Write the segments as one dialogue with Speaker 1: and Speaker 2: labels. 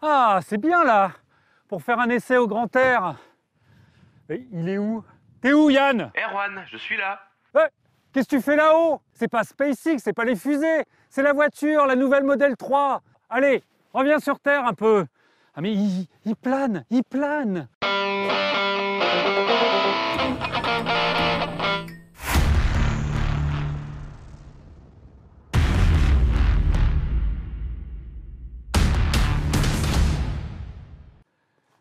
Speaker 1: Ah, c'est bien là, pour faire un essai au grand air. Et il est où? T'es où, Yann?
Speaker 2: Erwan, je suis là.
Speaker 1: Ouais, qu'est-ce que tu fais là-haut? C'est pas SpaceX, c'est pas les fusées, c'est la voiture, la nouvelle Model 3. Allez, reviens sur Terre un peu. Ah mais il plane, il plane.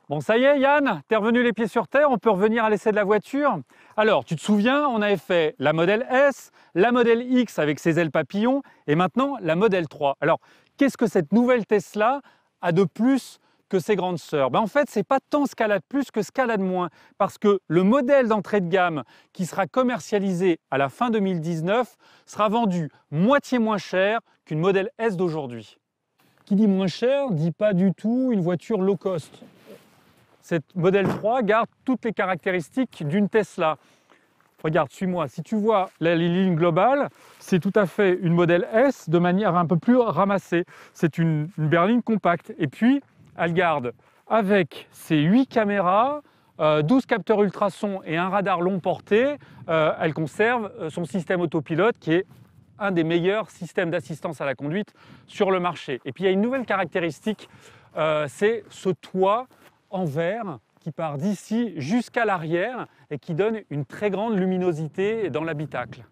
Speaker 1: Bon, ça y est, Yann, t'es revenu les pieds sur terre, on peut revenir à l'essai de la voiture. Alors, tu te souviens, on avait fait la Model S, la Model X avec ses ailes papillons, et maintenant la Model 3. Alors, qu'est-ce que cette nouvelle Tesla a de plus que ses grandes sœurs? En fait, c'est pas tant ce qu'elle a de plus que ce qu'elle a de moins, parce que le modèle d'entrée de gamme qui sera commercialisé à la fin 2019 sera vendu moitié moins cher qu'une Model S d'aujourd'hui. Qui dit moins cher, dit pas du tout une voiture low cost. Cette Model 3 garde toutes les caractéristiques d'une Tesla. Regarde, suis-moi, si tu vois la ligne globale, c'est tout à fait une Model S de manière un peu plus ramassée. C'est une berline compacte. Et puis, elle garde avec ses 8 caméras, 12 capteurs ultrasons et un radar long portée, elle conserve son système autopilote qui est un des meilleurs systèmes d'assistance à la conduite sur le marché. Et puis, il y a une nouvelle caractéristique, c'est ce toit en verre qui part d'ici jusqu'à l'arrière et qui donne une très grande luminosité dans l'habitacle.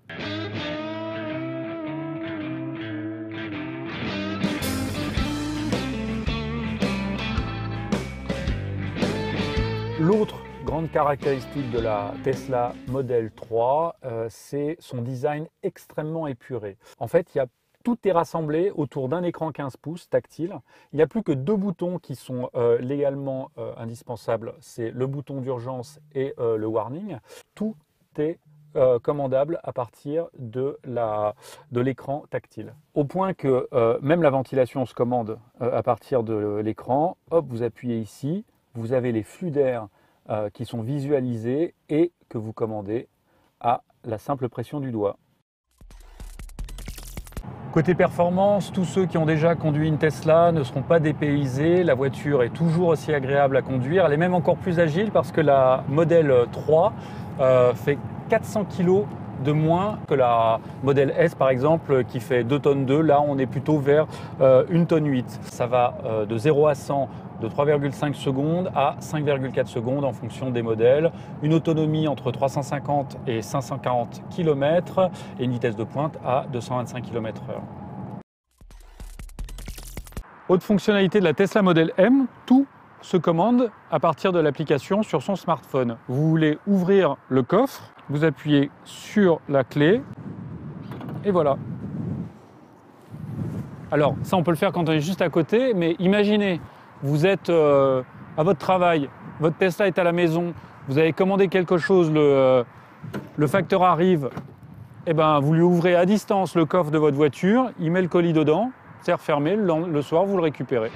Speaker 1: L'autre grande caractéristique de la Tesla Model 3, c'est son design extrêmement épuré. En fait, tout est rassemblé autour d'un écran 15 pouces tactile. Il n'y a plus que 2 boutons qui sont légalement indispensables. C'est le bouton d'urgence et le warning. Tout est commandable à partir de l'écran tactile. Au point que même la ventilation se commande à partir de l'écran. Hop, vous appuyez ici. Vous avez les flux d'air qui sont visualisés et que vous commandez à la simple pression du doigt. Côté performance, tous ceux qui ont déjà conduit une Tesla ne seront pas dépaysés. La voiture est toujours aussi agréable à conduire. Elle est même encore plus agile parce que la Model 3 fait 400 kg de moins que la Model S par exemple qui fait 2 tonnes 2. Là, on est plutôt vers 1 tonne 8. Ça va de 0 à 100 de 3,5 secondes à 5,4 secondes en fonction des modèles. Une autonomie entre 350 et 540 km et une vitesse de pointe à 225 km/h. Autre fonctionnalité de la Tesla Model M, tout se commande à partir de l'application sur son smartphone. Vous voulez ouvrir le coffre, vous appuyez sur la clé et voilà. Alors ça on peut le faire quand on est juste à côté, mais imaginez, vous êtes à votre travail, votre Tesla est à la maison, vous avez commandé quelque chose, le facteur arrive, et vous lui ouvrez à distance le coffre de votre voiture, il met le colis dedans, c'est refermé, le soir vous le récupérez.